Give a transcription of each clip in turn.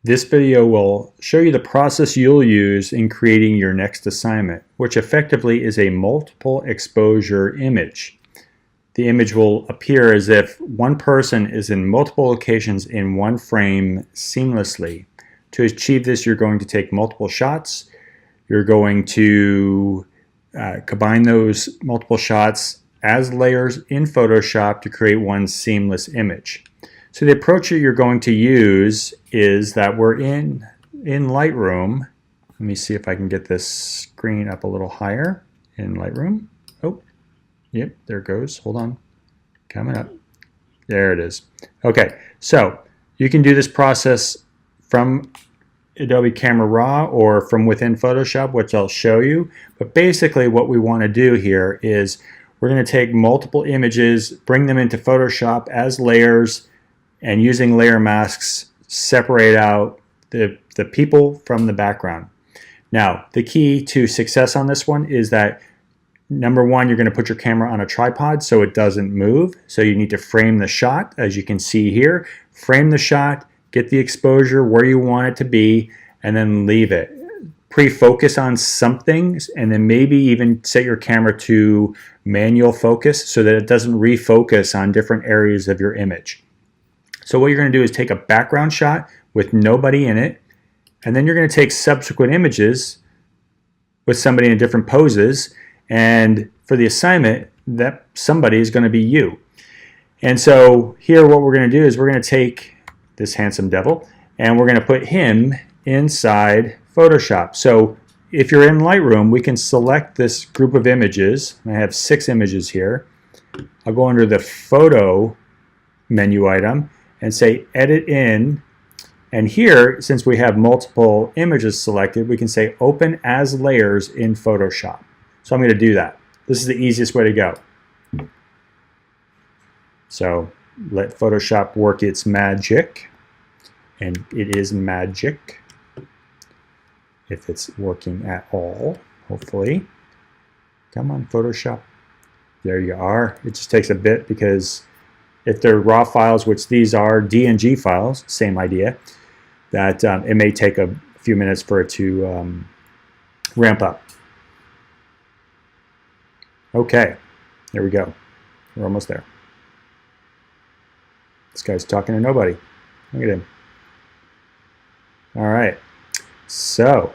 This video will show you the process you'll use in creating your next assignment, which effectively is a multiple exposure image. The image will appear as if one person is in multiple locations in one frame seamlessly. To achieve this, you're going to take multiple shots. You're going to combine those multiple shots as layers in Photoshop to create one seamless image. So the approach that you're going to use is that we're in Lightroom. Let me see if I can get this screen up a little higher in Lightroom. Oh, yep, there it goes. Hold on. Coming up. There it is. Okay, so you can do this process from Adobe Camera Raw or from within Photoshop, which I'll show you. But basically what we want to do here is we're going to take multiple images, bring them into Photoshop as layers, and using layer masks, separate out the people from the background. Now, the key to success on this one is that, number one, you're going to put your camera on a tripod so it doesn't move. So you need to frame the shot, as you can see here. Frame the shot, get the exposure where you want it to be, and then leave it. Pre-focus on something, and then maybe even set your camera to manual focus so that it doesn't refocus on different areas of your image. So what you're going to do is take a background shot with nobody in it, and then you're going to take subsequent images with somebody in different poses, and for the assignment, that somebody is going to be you. And so here what we're going to do is we're going to take this handsome devil, and we're going to put him inside Photoshop. So if you're in Lightroom, we can select this group of images. I have 6 images here. I'll go under the Photo menu item and say Edit In, and here, since we have multiple images selected, we can say Open as Layers in Photoshop. So I'm going to do that. This is the easiest way to go. So let Photoshop work its magic, and it is magic if it's working at all, hopefully. Come on, Photoshop. There you are. It just takes a bit because if they're raw files, which these are DNG files, same idea, that it may take a few minutes for it to ramp up. Okay, there we go. We're almost there. This guy's talking to nobody. Look at him. All right, so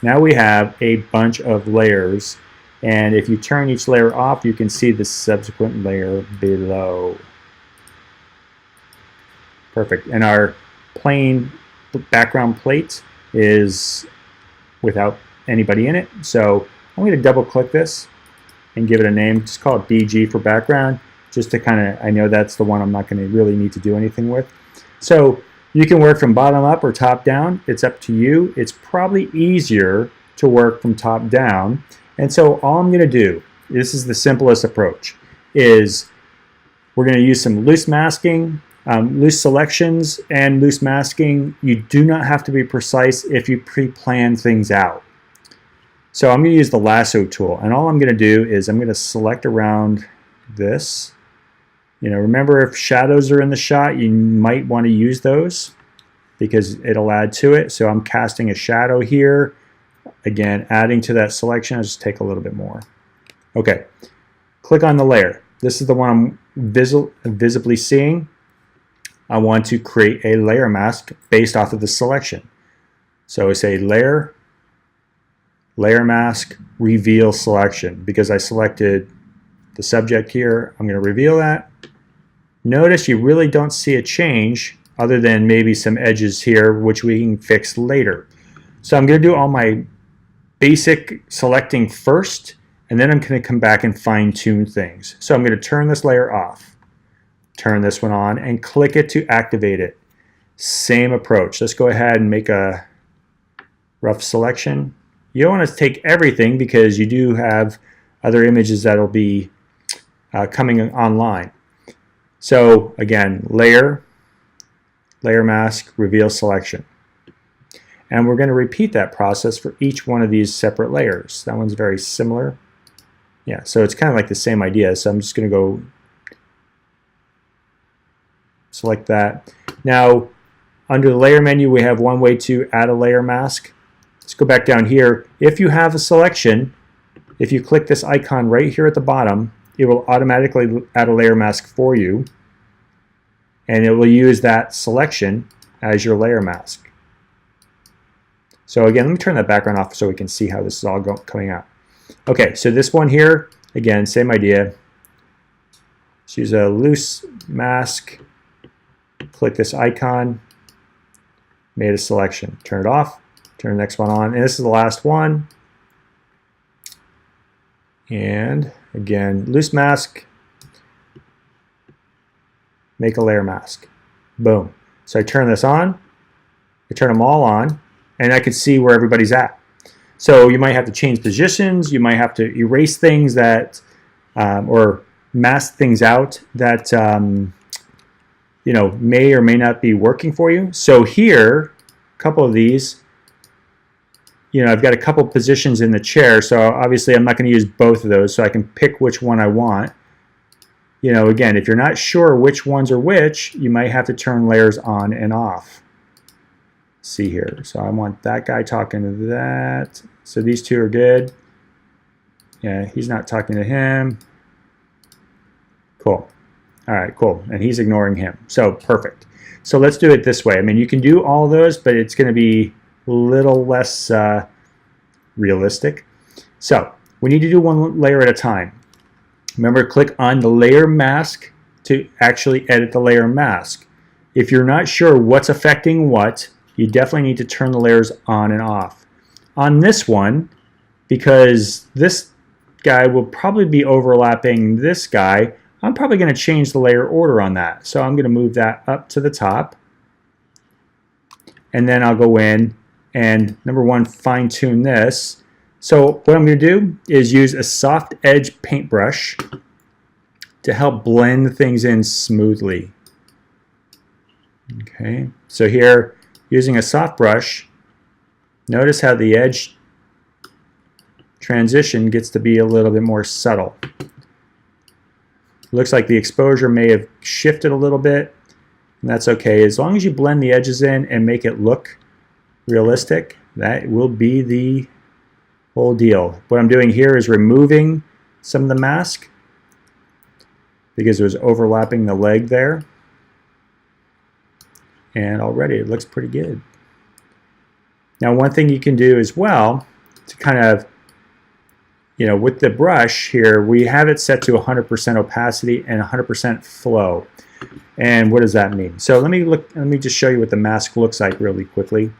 now we have a bunch of layers, and if you turn each layer off, you can see the subsequent layer below. Perfect. And our plain background plate is without anybody in it. So I'm going to double click this and give it a name. Just call it BG for background, just to kind of, I know that's the one I'm not going to really need to do anything with. So you can work from bottom up or top down. It's up to you. It's probably easier to work from top down. And so all I'm going to do, this is the simplest approach, is we're going to use some loose masking, loose selections and loose masking. You do not have to be precise if you pre-plan things out. So I'm going to use the lasso tool, and all I'm going to do is I'm going to select around this. You know, remember, if shadows are in the shot, you might want to use those because it'll add to it. So I'm casting a shadow here. Again, adding to that selection, I'll just take a little bit more. Okay, click on the layer. This is the one I'm visibly seeing. I want to create a layer mask based off of the selection. So I say Layer, Layer Mask, Reveal Selection. Because I selected the subject here, I'm going to reveal that. Notice you really don't see a change other than maybe some edges here, which we can fix later. So I'm going to do all my basic selecting first, and then I'm going to come back and fine-tune things. So I'm going to turn this layer off, turn this one on, and click it to activate it. Same approach. Let's go ahead and make a rough selection. You don't want to take everything because you do have other images that will be coming online. So again, layer, layer mask, reveal selection. And we're going to repeat that process for each one of these separate layers. That one's very similar. Yeah, so it's kind of like the same idea. So I'm just going to go Select that. Now, under the layer menu, we have one way to add a layer mask. Let's go back down here. If you have a selection, if you click this icon right here at the bottom, it will automatically add a layer mask for you, and it will use that selection as your layer mask. So again, let me turn that background off so we can see how this is all coming out. Okay, so this one here, again, same idea. Let's use a loose mask. Click this icon, made a selection. Turn it off, turn the next one on, and this is the last one. And again, loose mask, make a layer mask. Boom. So I turn this on, I turn them all on, and I can see where everybody's at. So you might have to change positions, you might have to erase things that, or mask things out that you know, may or may not be working for you. So here, a couple of these, you know, I've got a couple positions in the chair, so obviously I'm not going to use both of those, so I can pick which one I want. You know, again, if you're not sure which ones are which, you might have to turn layers on and off. See here, so I want that guy talking to that. So these two are good. Yeah, he's not talking to him. Cool. All right, cool. And he's ignoring him. So perfect. So let's do it this way. I mean, you can do all those, but it's going to be a little less realistic. So we need to do one layer at a time. Remember, click on the layer mask to actually edit the layer mask. If you're not sure what's affecting what, you definitely need to turn the layers on and off. On this one, because this guy will probably be overlapping this guy, I'm probably going to change the layer order on that. So I'm going to move that up to the top. And then I'll go in and, number one, fine-tune this. So what I'm going to do is use a soft edge paintbrush to help blend things in smoothly. Okay, so here, using a soft brush, notice how the edge transition gets to be a little bit more subtle. Looks like the exposure may have shifted a little bit, and that's okay. As long as you blend the edges in and make it look realistic, that will be the whole deal. What I'm doing here is removing some of the mask because it was overlapping the leg there, and already it looks pretty good. Now, one thing you can do as well to kind of, you know, with the brush here, we have it set to 100% opacity and 100% flow. And what does that mean? So let me just show you what the mask looks like really quickly.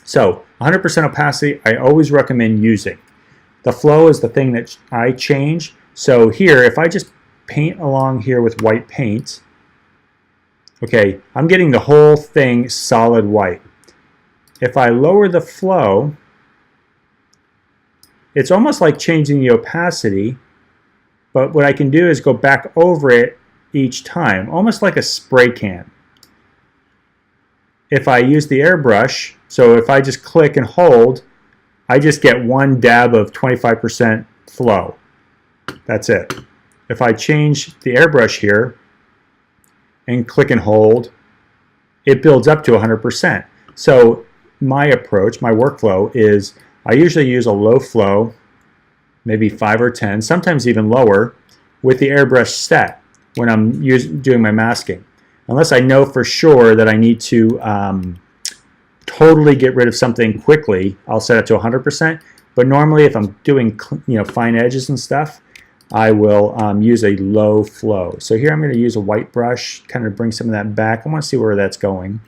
So 100% opacity, I always recommend using. The flow is the thing that I change. So here, if I just paint along here with white paint, okay, I'm getting the whole thing solid white. If I lower the flow, it's almost like changing the opacity, but what I can do is go back over it each time, almost like a spray can. If I use the airbrush, so if I just click and hold, I just get one dab of 25% flow. That's it. If I change the airbrush here and click and hold, it builds up to 100%. So my approach, my workflow is I usually use a low flow, maybe 5 or 10, sometimes even lower, with the airbrush set when I'm doing my masking. Unless I know for sure that I need to totally get rid of something quickly, I'll set it to 100%. But normally if I'm doing, you know, fine edges and stuff, I will use a low flow. So here I'm going to use a white brush, kind of bring some of that back. I want to see where that's going.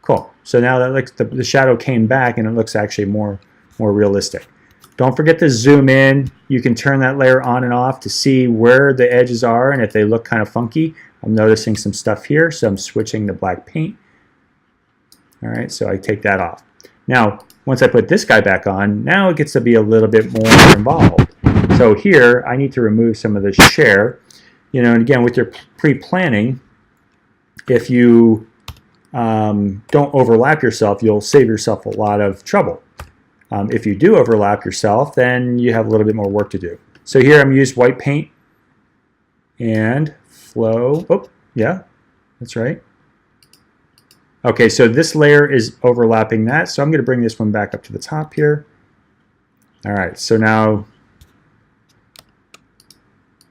Cool. So now that looks, the shadow came back and it looks actually more realistic. Don't forget to zoom in. You can turn that layer on and off to see where the edges are and if they look kind of funky. I'm noticing some stuff here, so I'm switching to black paint. All right, so I take that off. Now, once I put this guy back on, now it gets to be a little bit more involved. So here, I need to remove some of the share. You know, and again, with your pre-planning, if you don't overlap yourself, you'll save yourself a lot of trouble. If you do overlap yourself, then you have a little bit more work to do. So here I'm using white paint and flow. Oh, yeah, That's right. Okay, so this layer is overlapping that, so I'm going to bring this one back up to the top here. All right, so now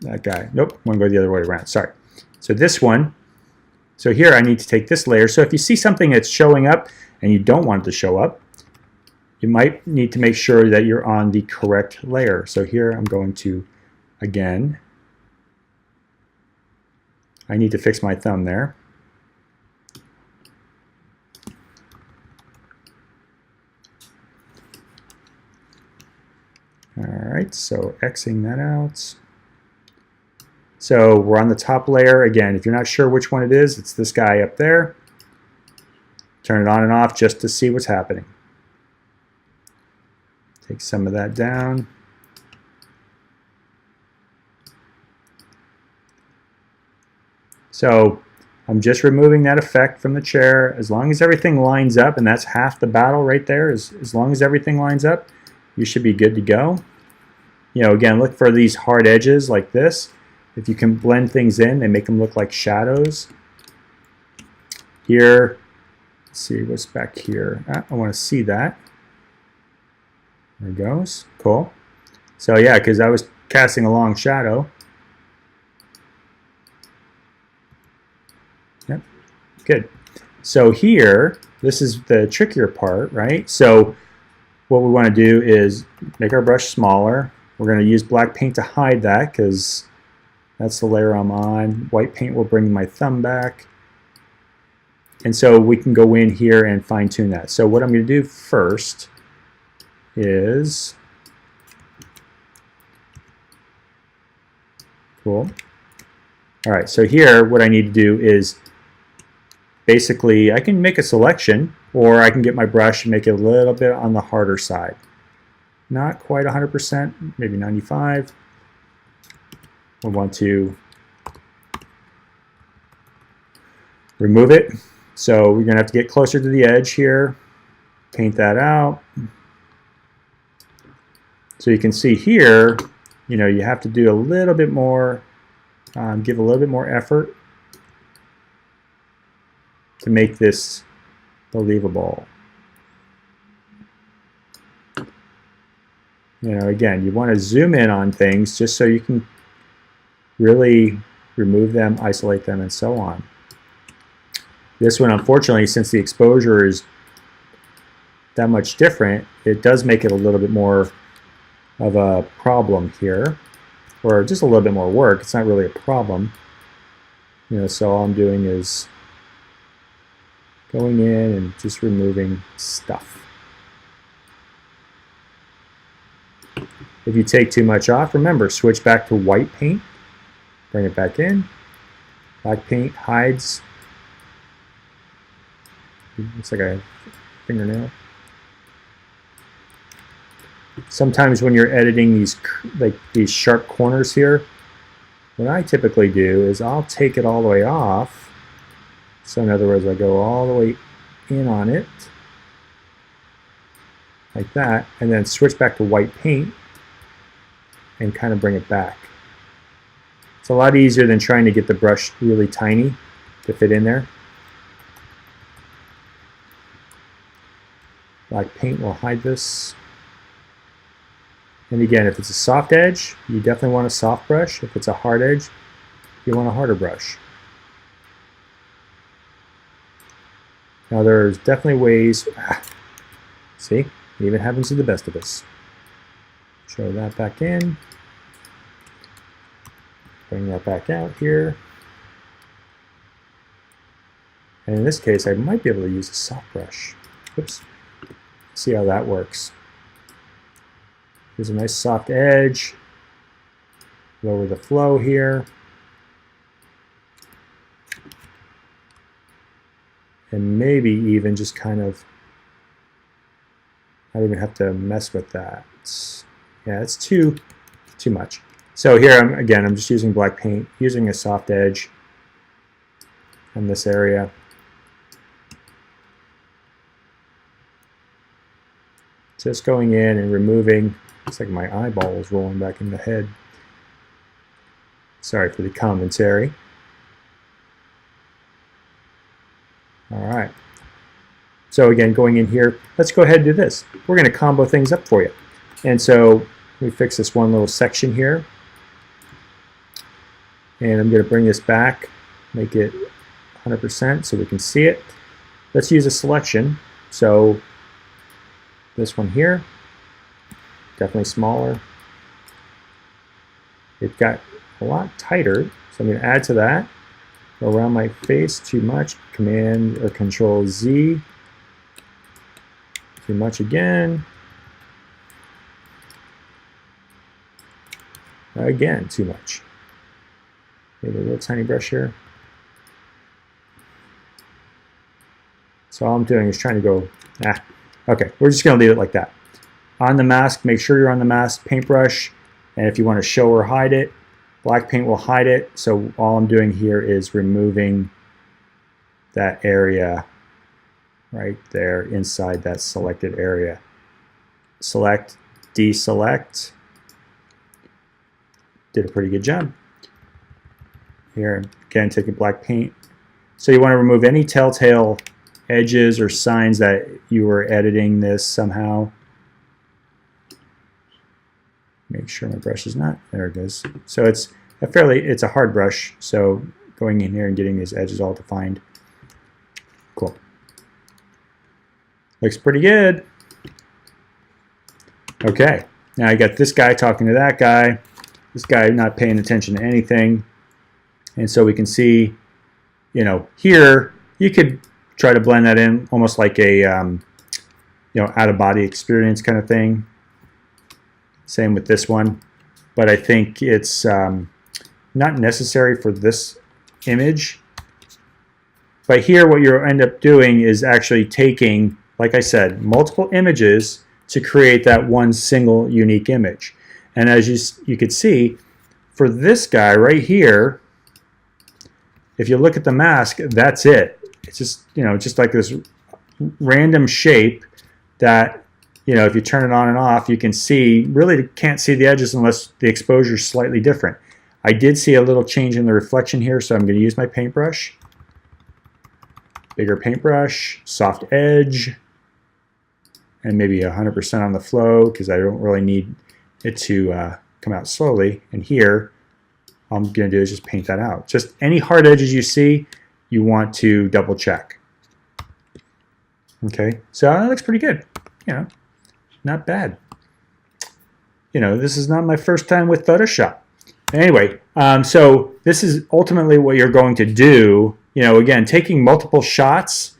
that guy, nope, I want to go the other way around, sorry. So this one, so here I need to take this layer. So if you see something that's showing up and you don't want it to show up, you might need to make sure that you're on the correct layer. So here I'm going to, again, I need to fix my thumb there. All right, so Xing that out. So we're on the top layer. Again, if you're not sure which one it is, it's this guy up there. Turn it on and off just to see what's happening. Take some of that down. So I'm just removing that effect from the chair. As long as everything lines up, and that's half the battle right there, as long as everything lines up, you should be good to go. You know, again, look for these hard edges like this. If you can blend things in, they make them look like shadows. Here, let's see what's back here. I want to see that. There it goes. Cool. So yeah, because I was casting a long shadow. Yep. Good. So here, this is the trickier part, right? So what we want to do is make our brush smaller. We're going to use black paint to hide that because that's the layer I'm on. White paint will bring my thumb back. And so we can go in here and fine tune that. So what I'm going to do first is, cool. All right, so here what I need to do is basically I can make a selection, or I can get my brush and make it a little bit on the harder side. Not quite 100%, maybe 95. We want to remove it. So we're going to have to get closer to the edge here, paint that out. So you can see here, you know, you have to do a little bit more, give a little bit more effort to make this believable. You know, again, you want to zoom in on things just so you can really remove them, isolate them, and so on. This one, unfortunately, since the exposure is that much different, it does make it a little bit more of a problem here, or just a little bit more work. It's not really a problem. You know, so all I'm doing is going in and just removing stuff. If you take too much off, remember, switch back to white paint, bring it back in. Black paint hides. Looks like a fingernail. Sometimes when you're editing these sharp corners here, what I typically do is I'll take it all the way off. So in other words, I go all the way in on it, like that, and then switch back to white paint and kind of bring it back. It's a lot easier than trying to get the brush really tiny to fit in there. Black paint will hide this. And again, if it's a soft edge, you definitely want a soft brush. If it's a hard edge, you want a harder brush. Now there's definitely ways, see, it even happens to the best of us. Show that back in. Bring that back out here. And in this case, I might be able to use a soft brush. Oops. See how that works. Here's a nice soft edge. Lower the flow here. And maybe even just kind of, I don't even have to mess with that. Yeah, it's too much. So here, I'm just using black paint, using a soft edge in this area. Just going in and removing, looks like my eyeball is rolling back in the head. Sorry for the commentary. So again, going in here, let's go ahead and do this. We're going to combo things up for you. And so we fix this one little section here. And I'm going to bring this back, make it 100% so we can see it. Let's use a selection. So this one here, definitely smaller. It got a lot tighter, so I'm going to add to that. Go around my face too much, Command or Control Z. Too much again. Again, too much. Maybe a little tiny brush here. So all I'm doing is trying to go, okay, we're just going to leave it like that. On the mask, make sure you're on the mask, paintbrush, and if you want to show or hide it, black paint will hide it. So all I'm doing here is removing that area right there inside that selected area. Select, deselect. Did a pretty good job. Here, again, taking black paint. So you want to remove any telltale edges or signs that you were editing this somehow. Make sure my brush is not, there it goes. So it's a hard brush, so going in here and getting these edges all defined. Cool. Looks pretty good. Okay, now I got this guy talking to that guy, this guy not paying attention to anything. And so we can see, you know, here you could try to blend that in almost like a, you know, out-of-body experience kind of thing. Same with this one, but I think it's not necessary for this image. But here what you'll end up doing is actually taking, like I said, multiple images to create that one single unique image. And as you could see, for this guy right here, if you look at the mask, that's it. It's just, you know, just like this random shape that, you know, if you turn it on and off, you can see, really can't see the edges unless the exposure is slightly different. I did see a little change in the reflection here, so I'm going to use my paintbrush. Bigger paintbrush, soft edge, and maybe 100% on the flow because I don't really need it to come out slowly. And here, all I'm going to do is just paint that out. Just any hard edges you see, you want to double check. Okay, so that looks pretty good. You know, not bad. You know, this is not my first time with Photoshop. Anyway, so this is ultimately what you're going to do. You know, again, taking multiple shots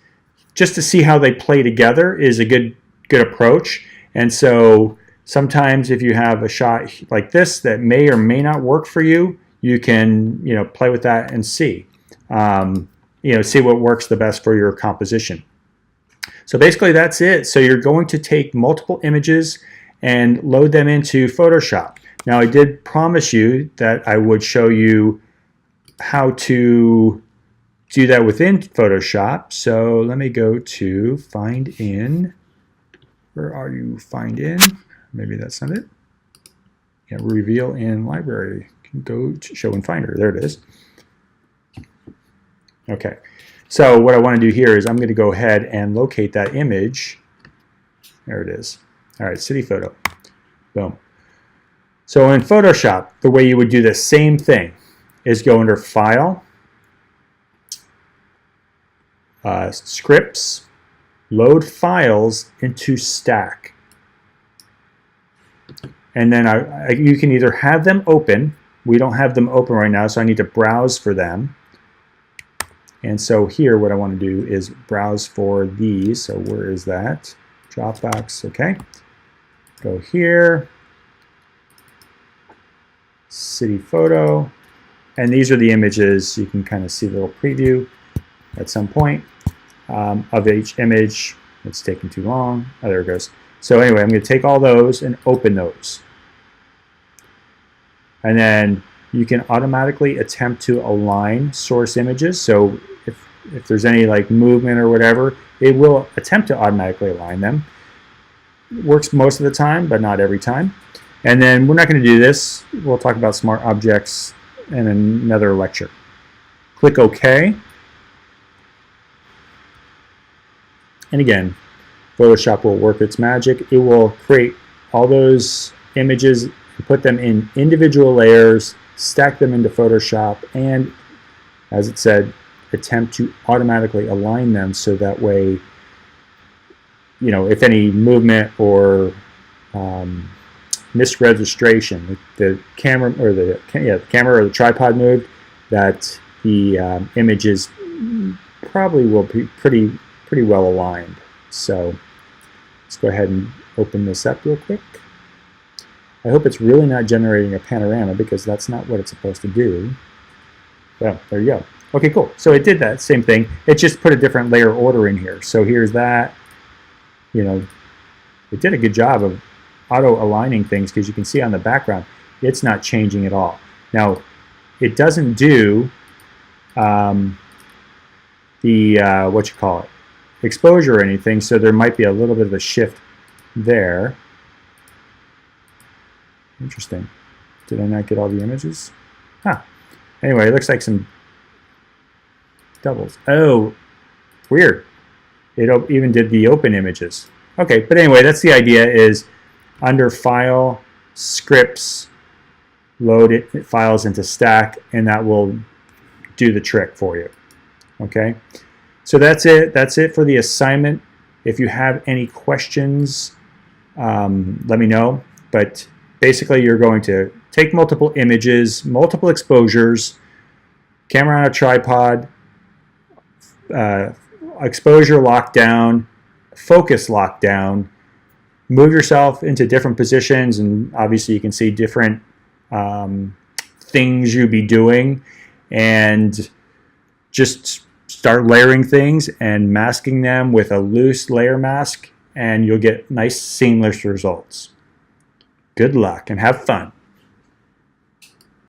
just to see how they play together is a good approach. And so sometimes if you have a shot like this that may or may not work for you, you can, you know, play with that and see. You know, see what works the best for your composition. So basically that's it. So you're going to take multiple images and load them into Photoshop. Now I did promise you that I would show you how to do that within Photoshop. So let me go to Find In. Where are you? Find In. Maybe that's not it. Yeah, Reveal in Library. Go to Show in Finder. There it is. Okay. So what I want to do here is I'm going to go ahead and locate that image. There it is. All right, city photo. Boom. So in Photoshop, the way you would do the same thing is go under File, Scripts, Load Files into Stack. And then you can either have them open. We don't have them open right now, so I need to browse for them. And so here what I want to do is browse for these. So where is that? Dropbox, okay. Go here. City photo. And these are the images. You can kind of see the little preview at some point of each image. It's taking too long. Oh, there it goes. So anyway, I'm going to take all those and open those. And then you can automatically attempt to align source images. So if there's any like movement or whatever, it will attempt to automatically align them. It works most of the time, but not every time. And then we're not going to do this. We'll talk about smart objects in another lecture. Click OK. And again, Photoshop will work its magic. It will create all those images, put them in individual layers, stack them into Photoshop, and as it said, attempt to automatically align them so that way, you know, if any movement or misregistration, the camera or the camera or the tripod moved, that the images probably will be pretty well aligned. So let's go ahead and open this up real quick. I hope it's really not generating a panorama, because that's not what it's supposed to do. Well, there you go. Okay, cool. So it did that same thing. It just put a different layer order in here. So here's that. You know, it did a good job of auto-aligning things, because you can see on the background, it's not changing at all. Now, it doesn't do exposure or anything, so there might be a little bit of a shift there. Interesting. Did I not get all the images? Huh. Anyway, it looks like some doubles. Oh, weird. It even did the open images. Okay, but anyway, that's the idea, is under File, Scripts, load it files into Stack, and that will do the trick for you. Okay, so that's it. That's it for the assignment. If you have any questions, let me know. But basically, you're going to take multiple images, multiple exposures, camera on a tripod, exposure lockdown, focus lockdown, move yourself into different positions, and obviously you can see different things you'll be doing, and just start layering things and masking them with a loose layer mask, and you'll get nice seamless results. Good luck and have fun.